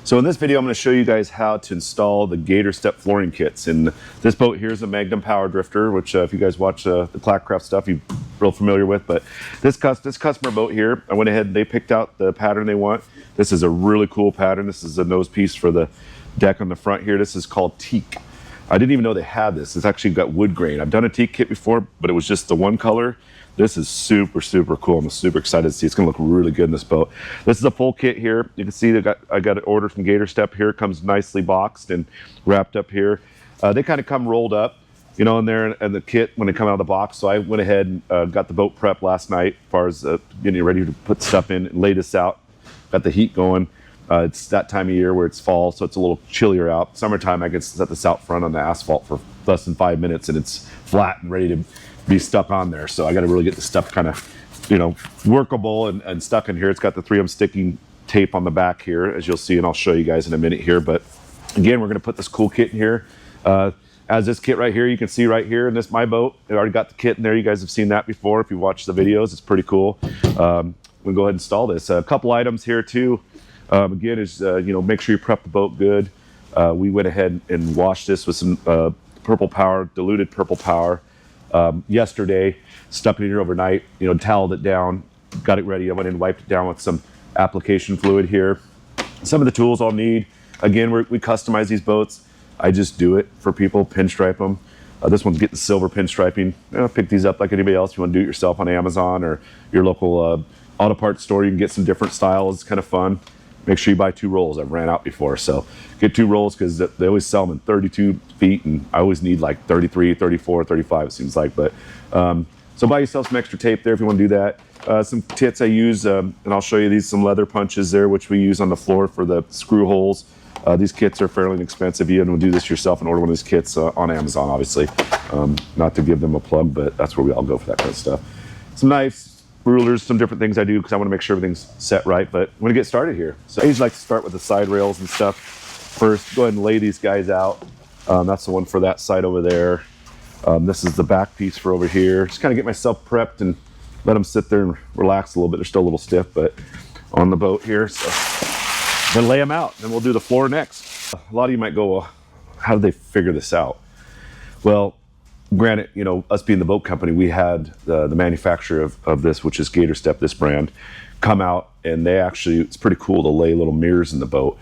So in this video, I'm going to show you guys how to install the Gator Step flooring kits. And this boat here is a Magnum Power Drifter, which if you guys watch the Clackacraft stuff, you're real familiar with. But this customer boat here, I went ahead and they picked out the pattern they want. This is a really cool pattern. This is a nose piece for the deck on the front here. This is called teak. I didn't even know they had this. It's actually got wood grain. I've done a teak kit before, but it was just the one color. This is super, super cool. I'm super excited to see. It's gonna look really good in this boat. This is a full kit here. You can see I got it ordered from Gator Step here. It comes nicely boxed and wrapped up here. They kind of come rolled up, you know, in there and the kit when they come out of the box. So I went ahead and got the boat prep last night as far as getting ready to put stuff in and lay this out. Got the heat going. It's that time of year where it's fall, so it's a little chillier out. Summertime, I can set this out front on the asphalt for less than 5 minutes and it's flat and ready to be stuck on there. So I got to really get the stuff kind of, you know, workable and stuck in here. It's got the 3M sticking tape on the back here, as you'll see, and I'll show you guys in a minute here. But again, we're going to put this cool kit in here. As this kit right here, you can see right here in this my boat, I already got the kit in there. You guys have seen that before. If you watch the videos, it's pretty cool. We'll go ahead and install this. A couple items here too. Again, is you know, make sure you prep the boat good. We went ahead and washed this with some purple power, diluted purple power. Yesterday, stuck it in here overnight, you know, toweled it down, got it ready. I went in and wiped it down with some application fluid here. Some of the tools I'll need, again, we customize these boats. I just do it for people, pinstripe them. This one's getting silver pinstriping. You know, pick these up like anybody else. If you want to do it yourself on Amazon or your local auto parts store, you can get some different styles. It's kind of fun. Make sure you buy 2 rolls. I've ran out before, so get 2 rolls because they always sell them in 32 feet, and I always need like 33, 34, 35, it seems like. But so buy yourself some extra tape there if you want to do that. Some kits I use, and I'll show you these, some leather punches there, which we use on the floor for the screw holes. These kits are fairly inexpensive. You can do this yourself and order one of these kits on Amazon, obviously. Not to give them a plug, but that's where we all go for that kind of stuff. Some knives, rulers, some different things I do because I want to make sure everything's set right. But I'm going to get started here. So I usually like to start with the side rails and stuff first. Go ahead and lay these guys out. That's the one for that side over there. This is the back piece for over here. Just kind of get myself prepped and let them sit there and relax a little bit. They're still a little stiff, but on the boat here. So then lay them out. Then we'll do the floor next. A lot of you might go, well, how did they figure this out? Well, granted, you know, us being the boat company, we had the manufacturer of this, which is Gator Step, this brand, come out, and they actually, it's pretty cool to lay little mirrors in the boat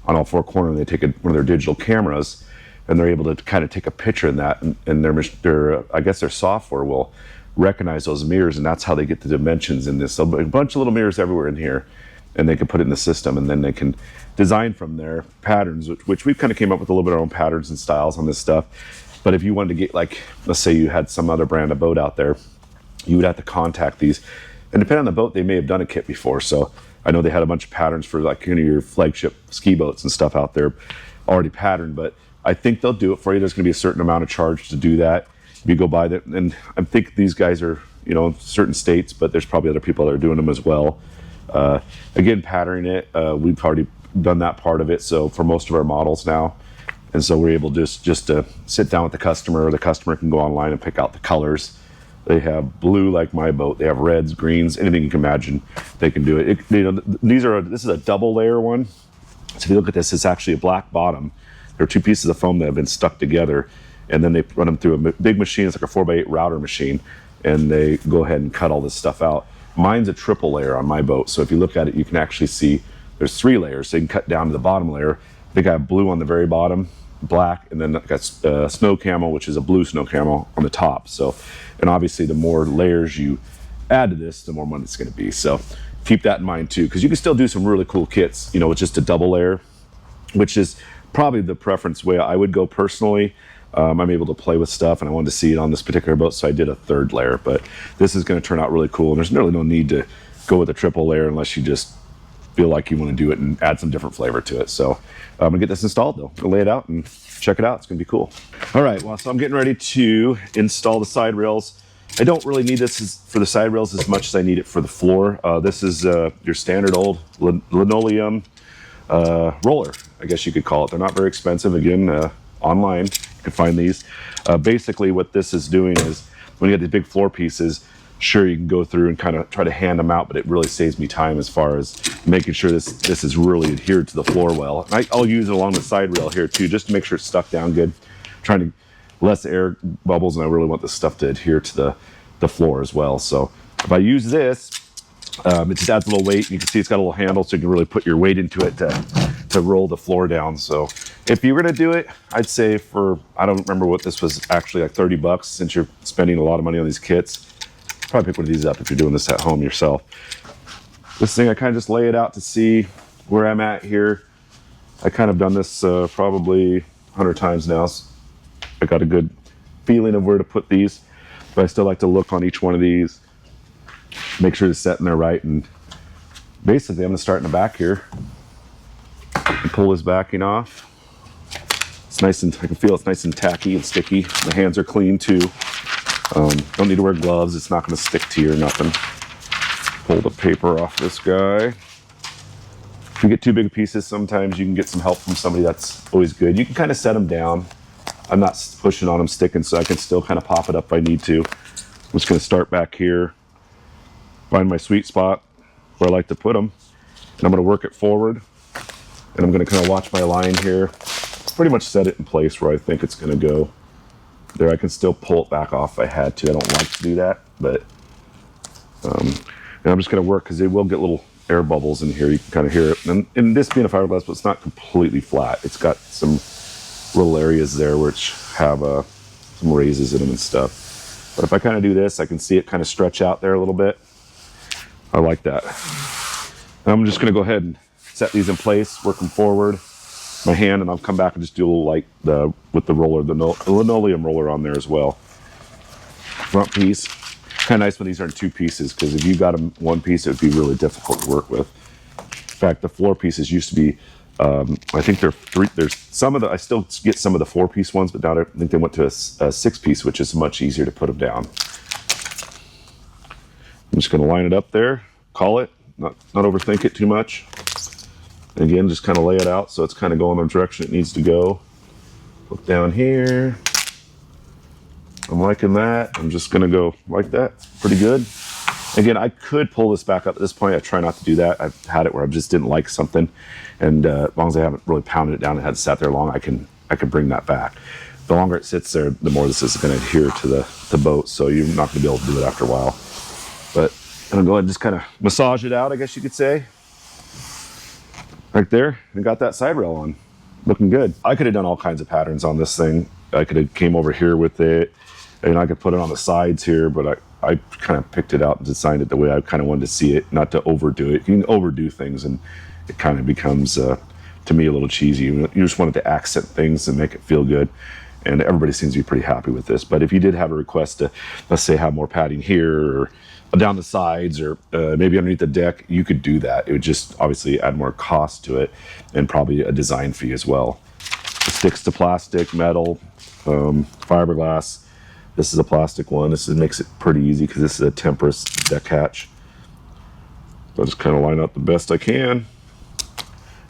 on all 4 corners. They take one of their digital cameras and they're able to kind of take a picture in that, and their I guess their software will recognize those mirrors, and that's how they get the dimensions in this. So a bunch of little mirrors everywhere in here, and they can put it in the system, and then they can design from their patterns, which we've kind of came up with a little bit of our own patterns and styles on this stuff. But if you wanted to get, like, let's say you had some other brand of boat out there, you would have to contact these. And depending on the boat, they may have done a kit before. So I know they had a bunch of patterns for, like, you know, your flagship ski boats and stuff out there already patterned. But I think they'll do it for you. There's going to be a certain amount of charge to do that. If you go by that, and I think these guys are, you know, in certain states, but there's probably other people that are doing them as well. Again, patterning it, we've already done that part of it. So for most of our models now. And so we're able just to sit down with the customer, or the customer can go online and pick out the colors. They have blue, like my boat. They have reds, greens, anything you can imagine. They can do it. You know, this is a double layer one. So if you look at this, it's actually a black bottom. There are 2 pieces of foam that have been stuck together, and then they run them through a big machine. It's like a 4x8 router machine, and they go ahead and cut all this stuff out. Mine's a triple layer on my boat. So if you look at it, you can actually see there's 3 layers. So you can cut down to the bottom layer. I think I have blue on the very bottom, black, and then I got snow camel, which is a blue snow camel on the top. So, and obviously the more layers you add to this, the more money it's going to be. So keep that in mind too, because you can still do some really cool kits, you know, with just a double layer, which is probably the preference way I would go personally. I'm able to play with stuff, and I wanted to see it on this particular boat, so I did a 3rd layer. But this is going to turn out really cool, and there's really no need to go with a triple layer unless you just feel like you want to do it and add some different flavor to it. So I'm gonna get this installed though. I'll lay it out and check it out. It's gonna be cool. All right, well, so I'm getting ready to install the side rails. I don't really need this for the side rails as much as I need it for the floor. This is your standard old linoleum roller, I guess you could call it. They're not very expensive. Again, online, you can find these. Basically what this is doing is, when you get these big floor pieces, Sure, you can go through and kind of try to hand them out, but it really saves me time as far as making sure this is really adhered to the floor well. And I'll use it along the side rail here too, just to make sure it's stuck down good. Trying to less air bubbles, and I really want this stuff to adhere to the floor as well. So if I use this, it just adds a little weight. You can see it's got a little handle, so you can really put your weight into it to roll the floor down. So if you're gonna do it, I'd say for, I don't remember what this was, actually like 30 bucks, since you're spending a lot of money on these kits. Probably pick one of these up if you're doing this at home yourself. This thing, I kind of just lay it out to see where I'm at here. I kind of done this probably 100 times now. So I got a good feeling of where to put these, but I still like to look on each one of these, make sure it's set in there right. And basically I'm gonna start in the back here and pull this backing off. It's nice, and I can feel it's nice and tacky and sticky. The hands are clean too. Don't need to wear gloves, it's not going to stick to you or nothing. Pull the paper off this guy. If you get too big pieces, sometimes you can get some help from somebody. That's always good. You can kind of set them down. I'm not pushing on them, sticking, so I can still kind of pop it up if I need to. I'm just going to start back here, find my sweet spot where I like to put them, and I'm going to work it forward, and I'm going to kind of watch my line here, pretty much set it in place where I think it's going to go. There, I can still pull it back off if I had to. I don't like to do that, but and I'm just going to work, because it will get little air bubbles in here. You can kind of hear it. And this being a fiberglass, but it's not completely flat. It's got some little areas there which have some raises in them and stuff. But if I kind of do this, I can see it kind of stretch out there a little bit. I like that. And I'm just going to go ahead and set these in place, work them forward. My hand, and I'll come back and just do a little like with the roller, the linoleum roller on there as well. Front piece, kind of nice when these are in two pieces, because if you got them one piece, it would be really difficult to work with. In fact, the floor pieces used to be, I think they're three. There's some of the, I still get some of the 4-piece ones, but now I think they went to a 6-piece, which is much easier to put them down. I'm just going to line it up there, call it, not overthink it too much. And again, just kind of lay it out so it's kind of going in the direction it needs to go. Look down here. I'm liking that. I'm just going to go like that. Pretty good. Again, I could pull this back up at this point. I try not to do that. I've had it where I just didn't like something, and as long as I haven't really pounded it down and had it sat there long, I can bring that back. The longer it sits there, the more this is going to adhere to the boat, so you're not going to be able to do it after a while. But I'm going to go ahead and just kind of massage it out, I guess you could say. Right there, and got that side rail on. Looking good. I could have done all kinds of patterns on this thing. I could have came over here with it, and I could put it on the sides here, but I kind of picked it out and designed it the way I kind of wanted to see it, not to overdo it. You can overdo things, and it kind of becomes, to me, a little cheesy. You just wanted to accent things and make it feel good, and everybody seems to be pretty happy with this. But if you did have a request to, let's say, have more padding here, or down the sides, or maybe underneath the deck, you could do that. It would just obviously add more cost to it, and probably a design fee as well. It sticks to plastic, metal, fiberglass. This is a plastic one. This makes it pretty easy because this is a temporary deck hatch. So I'll just kind of line up the best I can.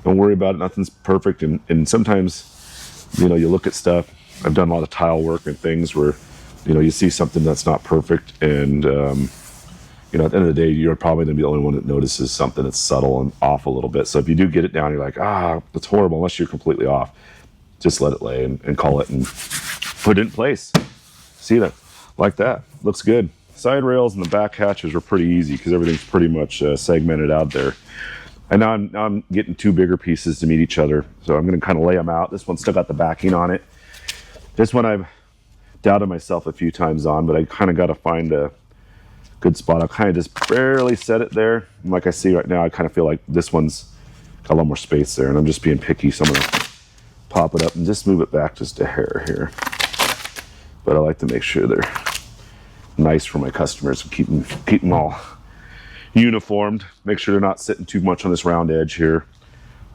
Don't worry about it. Nothing's perfect. And sometimes, you look at stuff. I've done a lot of tile work and things where, you see something that's not perfect, and at the end of the day, you're probably going to be the only one that notices something that's subtle and off a little bit. So if you do get it down, you're like, that's horrible, unless you're completely off. Just let it lay and call it and put it in place. See that? Like that. Looks good. Side rails and the back hatches were pretty easy because everything's pretty much segmented out there. And now I'm getting two bigger pieces to meet each other. So I'm going to kind of lay them out. This one's still got the backing on it. This one I've doubted myself a few times on, but I kind of got to find a good spot. I'll kind of just barely set it there. And like I see right now, I kind of feel like this one's got a lot more space there, and I'm just being picky, so I'm going to pop it up and just move it back just a hair here. But I like to make sure they're nice for my customers and keep them all uniformed. Make sure they're not sitting too much on this round edge here.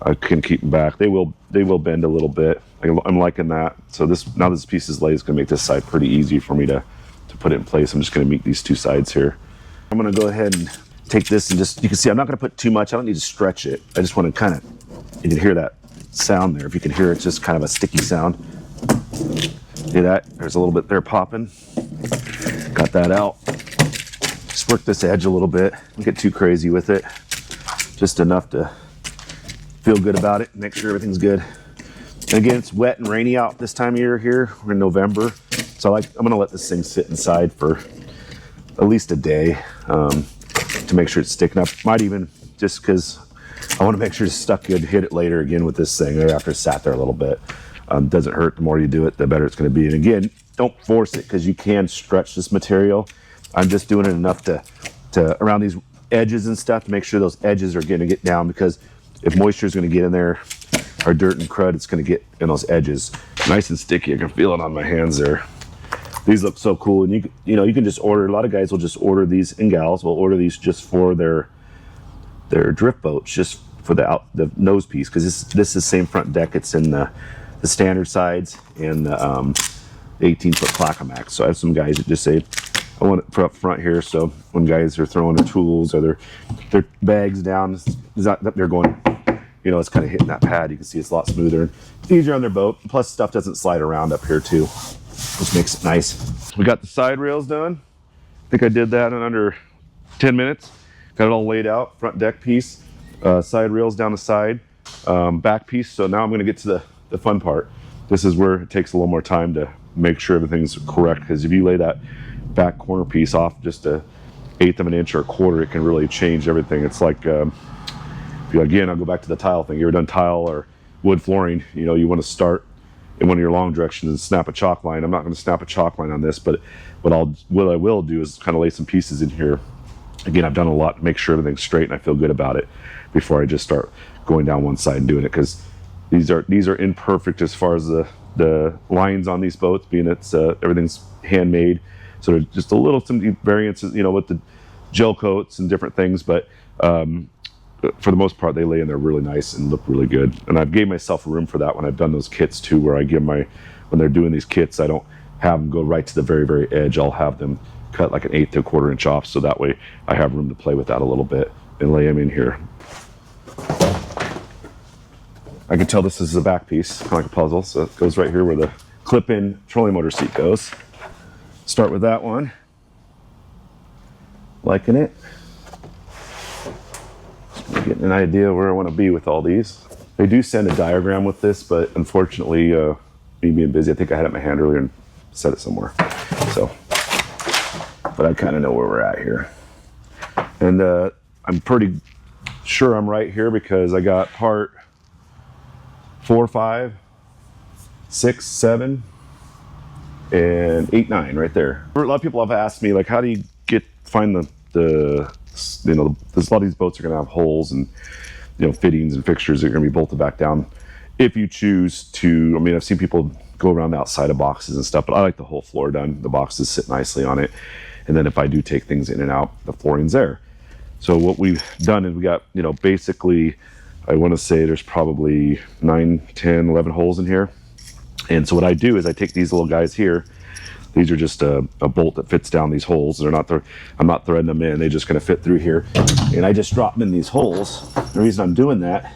I can keep them back. They will bend a little bit. I'm liking that. So now this piece is laid, it's going to make this side pretty easy for me to put it in place. I'm just going to meet these two sides here. I'm going to go ahead and take this and you can see I'm not going to put too much. I don't need to stretch it. I just want to you can hear that sound there. If you can hear it, it's just kind of a sticky sound. See that? There's a little bit there popping. Got that out. Just work this edge a little bit. Don't get too crazy with it. Just enough to feel good about it. Make sure everything's good. And again, it's wet and rainy out this time of year here. We're in November. So I'm gonna let this thing sit inside for at least a day to make sure it's sticking up. Might even, just because I want to make sure it's stuck good, hit it later again with this thing after it's sat there a little bit. Doesn't hurt. The more you do it, the better it's going to be. And again, don't force it, because you can stretch this material. I'm just doing it enough to around these edges and stuff to make sure those edges are going to get down, because if moisture is going to get in there, or dirt and crud, it's going to get in those edges. Nice and sticky. I can feel it on my hands there. These look so cool. And you know, you can just order, a lot of guys will just order these, and gals will order these just for their drift boats, just for the nose piece, because this is same front deck. It's in the standard sides and the 18-foot Clackacraft. So I have some guys that just say, I want it for up front here, so when guys are throwing their tools or their bags down, they're going, you know, it's kind of hitting that pad. You can see it's a lot smoother and easier on their boat. Plus, stuff doesn't slide around up here too, which makes it nice. We got the side rails done. I think I did that in under 10 minutes. Got it all laid out, front deck piece, side rails down the side, back piece. So now I'm gonna get to the fun part. This is where it takes a little more time to make sure everything's correct, because if you lay that back corner piece off just a 1/8 of an inch or a quarter, it can really change everything. It's like, again, I'll go back to the tile thing. You ever done tile or wood flooring? You know, you want to start in one of your long directions and snap a chalk line. I'm not going to snap a chalk line on this, but what I will do is kind of lay some pieces in here. Again, I've done a lot to make sure everything's straight and I feel good about it before I just start going down one side and doing it, because these are imperfect as far as the lines on these boats, being it's everything's handmade. So there's just some variances, you know, with the gel coats and different things, but for the most part, they lay in there really nice and look really good. And I've gave myself room for that when I've done those kits too, where I give when they're doing these kits, I don't have them go right to the very, very edge. I'll have them cut like an 1/8 to a quarter inch off, so that way I have room to play with that a little bit and lay them in here. I can tell this is a back piece, kind of like a puzzle. So it goes right here where the clip-in trolling motor seat goes. Start with that one. Liking it. Getting an idea where I want to be with all these. They do send a diagram with this, but unfortunately, me being busy, I think I had it in my hand earlier and set it somewhere. So, but I kind of know where we're at here. And I'm pretty sure I'm right here, because I got part 4, 5, 6, 7, and 8, 9 right there. A lot of people have asked me, like, how do you find the you know, there's a lot of these boats are going to have holes and, you know, fittings and fixtures that are going to be bolted back down. If you choose to, I mean, I've seen people go around the outside of boxes and stuff, but I like the whole floor done. The boxes sit nicely on it. And then if I do take things in and out, the flooring's there. So what we've done is we got, you know, basically, I want to say there's probably 9, 10, 11 holes in here. And so what I do is I take these little guys here. These are just a bolt that fits down these holes. I'm not threading them in. They're just going to fit through here. And I just drop them in these holes. The reason I'm doing that,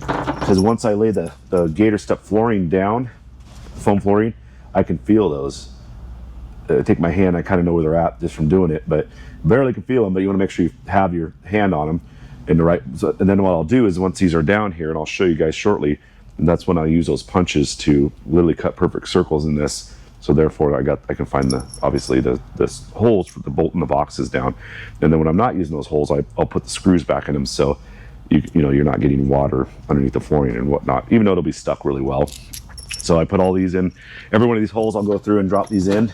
because once I lay the Gator Step flooring down, foam flooring, I can feel those. I take my hand, I kind of know where they're at just from doing it, but barely can feel them, but you want to make sure you have your hand on them in the right. So, and then what I'll do is once these are down here, and I'll show you guys shortly, and that's when I use those punches to literally cut perfect circles in this. So therefore, I can find obviously the holes for the bolt in the boxes down, and then when I'm not using those holes, I'll put the screws back in them, so you know you're not getting water underneath the flooring and whatnot, even though it'll be stuck really well. So I put all these in. Every one of these holes, I'll go through and drop these in.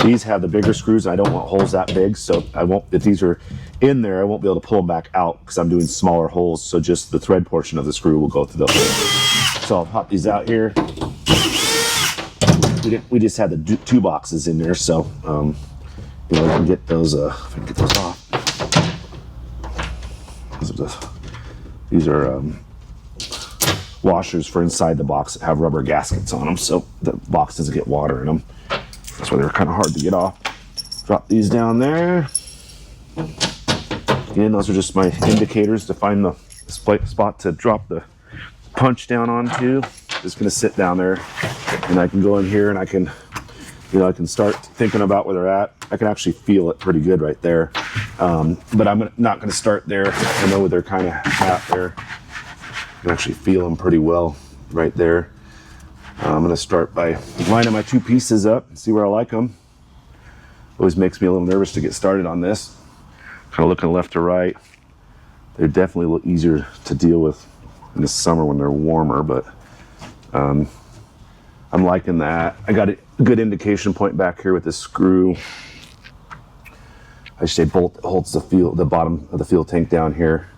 These have the bigger screws, and I don't want holes that big, so I won't. If these are in there, I won't be able to pull them back out because I'm doing smaller holes. So just the thread portion of the screw will go through the hole. So I'll pop these out here. We just had the 2 boxes in there, so you know, I can get those. If I can get those off. These are washers for inside the box that have rubber gaskets on them, so the box doesn't get water in them. That's why they're kind of hard to get off. Drop these down there. Again, those are just my indicators to find the spot to drop the punch down onto. Just gonna sit down there, and I can go in here and I can you know, I can start thinking about where they're at. I can actually feel it pretty good right there. But I'm not going to start there. I know where they're kind of at there. I can actually feel them pretty well right there. I'm going to start by lining my 2 pieces up and see where I like them. Always makes me a little nervous to get started on this. Kind of looking left to right. They're definitely a little easier to deal with in the summer when they're warmer, but I'm liking that. I got a good indication point back here with this screw. I should say bolt that holds the bottom of the fuel tank down here.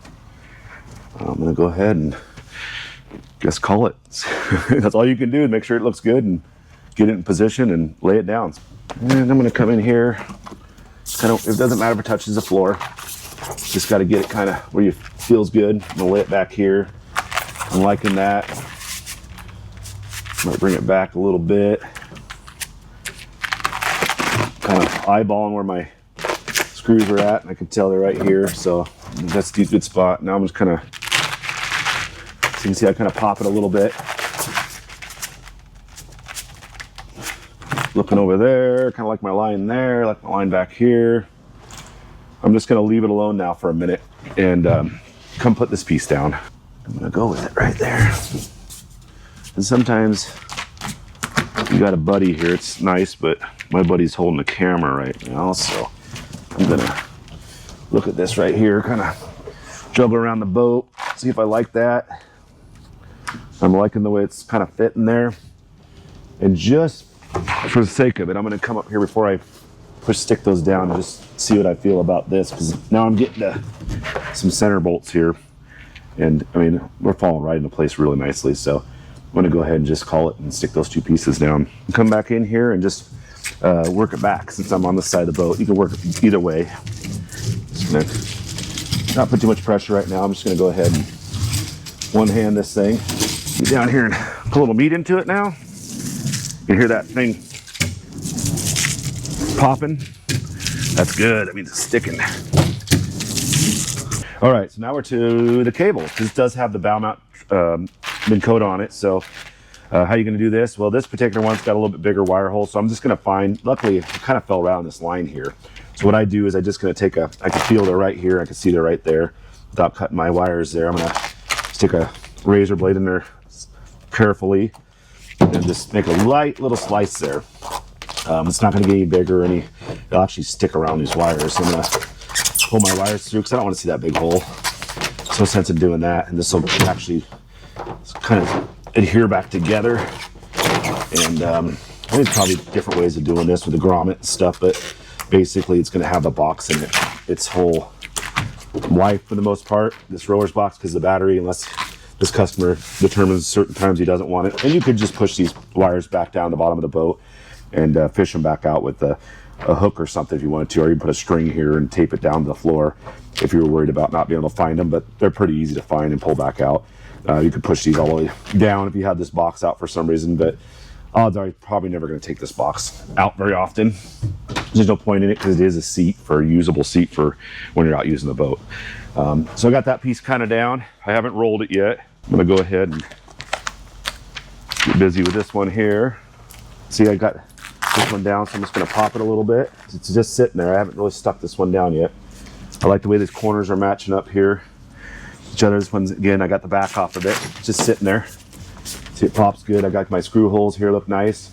I'm going to go ahead and just call it. That's all you can do to make sure it looks good and get it in position and lay it down. And I'm going to come in here. It doesn't matter if it touches the floor. Just got to get it kind of where it feels good. I'm going to lay it back here. I'm liking that. Might bring it back a little bit. Kind of eyeballing where my screws are at. And I can tell they're right here. So that's a good spot. Now I'm just kind of, so you can see I kind of pop it a little bit. Looking over there, kind of like my line there, like my line back here. I'm just gonna leave it alone now for a minute and come put this piece down. I'm gonna go with it right there. And sometimes you got a buddy here, it's nice, but my buddy's holding the camera right now, so I'm gonna look at this right here, kind of juggle around the boat, see if I like that. I'm liking the way it's kind of fitting there. And just for the sake of it, I'm going to come up here before I stick those down and just see what I feel about this, because now I'm getting to some center bolts here. And I mean, we're falling right into place really nicely. So I'm going to go ahead and just call it and stick those 2 pieces down. Come back in here and just work it back. Since I'm on this side of the boat, you can work it either way. Just going to not put too much pressure right now. I'm just going to go ahead and one hand this thing. Get down here and put a little meat into it now. You hear that thing popping? That's good. That means it's sticking. All right, so now we're to the cable. This does have the bow mount mid coat on it. So how are you going to do this? Well, this particular one's got a little bit bigger wire hole, so I'm just going to find, luckily it kind of fell around this line here. So what I do is I just going to take I can feel they're right here. I can see they're right there without cutting my wires there. I'm going to stick a razor blade in there carefully and just make a light little slice there. It's not going to get any bigger or it'll actually stick around these wires. So I'm going to pull my wires through because I don't want to see that big hole. So no sense in doing that. And this will actually kind of adhere back together. And I think there's probably different ways of doing this with the grommet and stuff, but basically it's going to have a box in it. Its whole life for the most part, this rower's box, because the battery, unless this customer determines certain times he doesn't want it. And you could just push these wires back down the bottom of the boat and fish them back out with a hook or something if you wanted to, or you can put a string here and tape it down to the floor if you were worried about not being able to find them, but they're pretty easy to find and pull back out. You could push these all the way down if you had this box out for some reason, but odds are you're probably never going to take this box out very often. There's no point in it because it is a seat, for a usable seat for when you're out using the boat. So I got that piece kind of down. I haven't rolled it yet. I'm going to go ahead and get busy with this one here. See, I got this one down, so I'm just going to pop it a little bit. It's just sitting there. I haven't really stuck this one down yet. I like the way these corners are matching up here. Each other, this one's, again, I got the back off of it. It's just sitting there. See, it pops good. I got my screw holes here, look nice.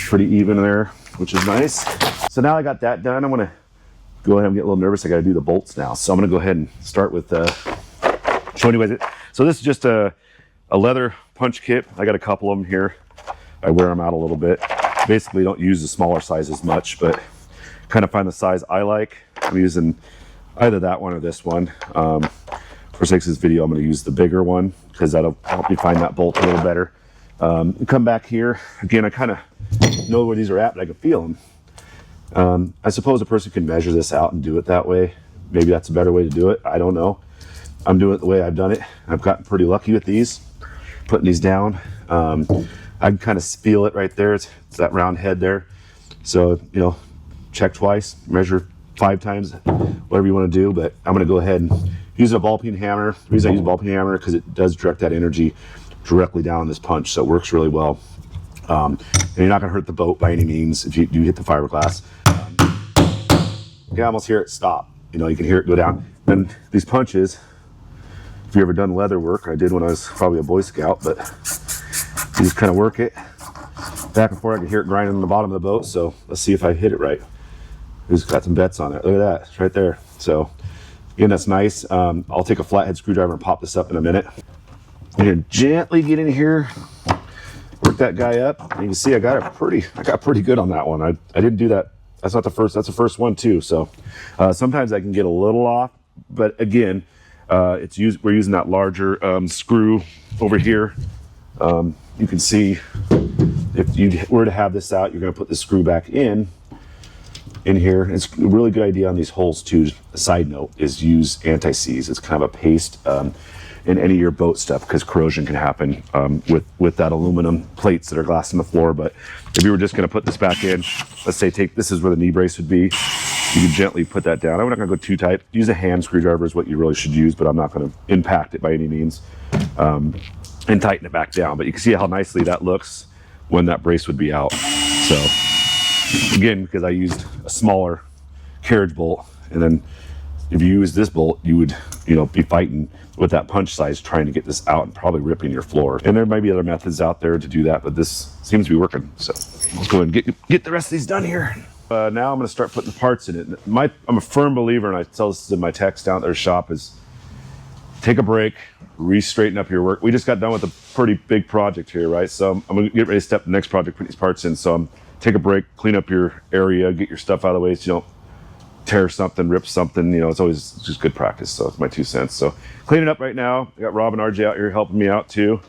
Pretty even there, which is nice. So now I got that done. I'm going to go ahead and get a little nervous. I got to do the bolts now. So I'm going to go ahead and start with showing you guys it. So this is just a leather punch kit. I got a couple of them here. I wear them out a little bit. Basically don't use the smaller sizes much, but kind of find the size I like. I'm using either that one or this one. For sake of this video, I'm going to use the bigger one because that'll help me find that bolt a little better. Come back here. Again, I kind of know where these are at, but I can feel them. I suppose a person can measure this out and do it that way. Maybe that's a better way to do it. I don't know. I'm doing it the way I've done it. I've gotten pretty lucky with these, putting these down. I can kind of feel it right there. It's that round head there. So, you know, check twice, measure 5 times, whatever you want to do. But I'm going to go ahead and use a ball peen hammer. The reason I use a ball peen hammer is because it does direct that energy directly down this punch. So it works really well. and you're not going to hurt the boat by any means if you do hit the fiberglass. You can almost hear it stop. You know, you can hear it go down. And these punches, if you ever done leather work, I did when I was probably a Boy Scout, but you just kind of work it back and forth. I can hear it grinding on the bottom of the boat. So let's see if I hit it right. Who's got some bets on it? Look at that, it's right there. So again, that's nice. I'll take a flathead screwdriver and pop this up in a minute. And you're gently get in here, work that guy up. And you can see I got pretty good on that one. I didn't do that. That's not the first. That's the first one too. So sometimes I can get a little off, but again, we're using that larger screw over here. You can see if you were to have this out, you're going to put the screw back in here. It's a really good idea on these holes too. A side note is use anti-seize. It's kind of a paste in any of your boat stuff because corrosion can happen with that aluminum plates that are glassing the floor. But if you were just going to put this back in, let's say this is where the knee brace would be, you can gently put that down. I'm not going to go too tight. Use a hand screwdriver is what you really should use, but I'm not going to impact it by any means, and tighten it back down. But you can see how nicely that looks when that brace would be out. So again, because I used a smaller carriage bolt, and then if you use this bolt, you would, be fighting with that punch size trying to get this out and probably ripping your floor. And there might be other methods out there to do that, but this seems to be working. So let's go ahead and get the rest of these done here. Now I'm going to start putting the parts in it. I'm a firm believer, and I tell this to my techs down at their shop, is take a break, re-straighten up your work. We just got done with a pretty big project here, right? So I'm going to get ready to step to the next project, put these parts in. So take a break, clean up your area, get your stuff out of the way so you don't tear something, rip something. It's always just good practice. So it's my 2 cents. So cleaning up right now. I got Rob and RJ out here helping me out too.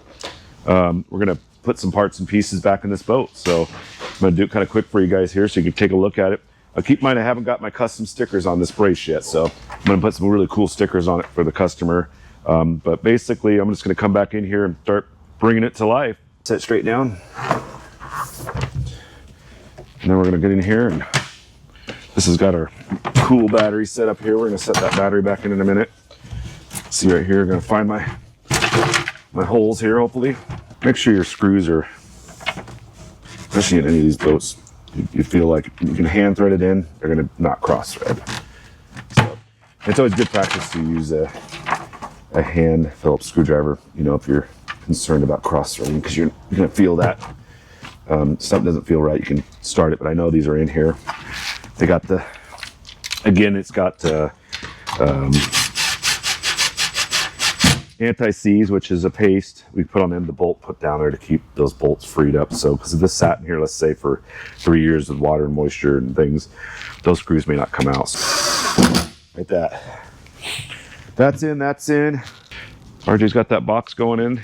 We're going to put some parts and pieces back in this boat. So I'm going to do it kind of quick for you guys here so you can take a look at it. Keep in mind, I haven't got my custom stickers on this brace yet. So I'm going to put some really cool stickers on it for the customer. But basically, I'm just going to come back in here and start bringing it to life. Set it straight down. And then we're going to get in here, and this has got our cool battery set up here. We're going to set that battery back in a minute. See right here, I'm going to find my holes here, hopefully. Make sure your screws are, especially in any of these boats, you feel like you can hand thread it in, they're going to not cross thread. So it's always good practice to use a hand Phillips screwdriver, if you're concerned about cross threading, because you're going to feel that. Something doesn't feel right, you can start it, but I know these are in here. They got it's got anti-seize, which is a paste we put on the bolt put down there to keep those bolts freed up. So because if this sat in here, let's say for 3 years with water and moisture and things, those screws may not come out. Like that. That's in. RJ's got that box going in.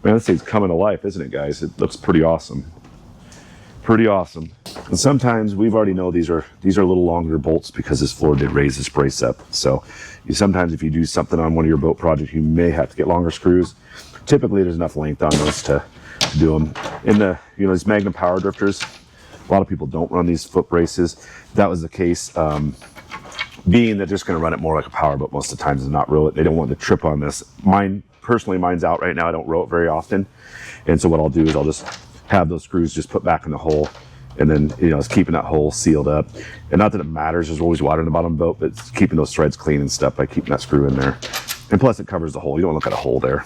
Man, this thing's coming to life, isn't it, guys? It looks pretty awesome. Pretty awesome. And sometimes we've already know these are a little longer bolts because this floor did raise this brace up. So sometimes if you do something on one of your boat projects, you may have to get longer screws. Typically, there's enough length on those to do them. In these Magnum Power Drifters, a lot of people don't run these foot braces. That was the case. Being that they're just going to run it more like a power boat most of the times and not row it. They don't want to trip on this. Personally, mine's out right now. I don't row it very often. And so what I'll do is I'll just have those screws just put back in the hole. And then, it's keeping that hole sealed up. And not that it matters, there's always water in the bottom of the boat, but it's keeping those threads clean and stuff by keeping that screw in there. And plus it covers the hole. You don't look at a hole there.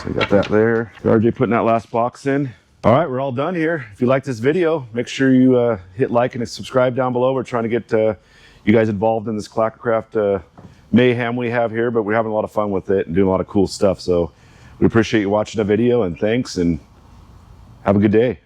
So you got that there. RJ putting that last box in. All right, we're all done here. If you like this video, make sure you hit like and subscribe down below. We're trying to get you guys involved in this Clackacraft mayhem we have here, but we're having a lot of fun with it and doing a lot of cool stuff. So we appreciate you watching the video, and thanks, and have a good day.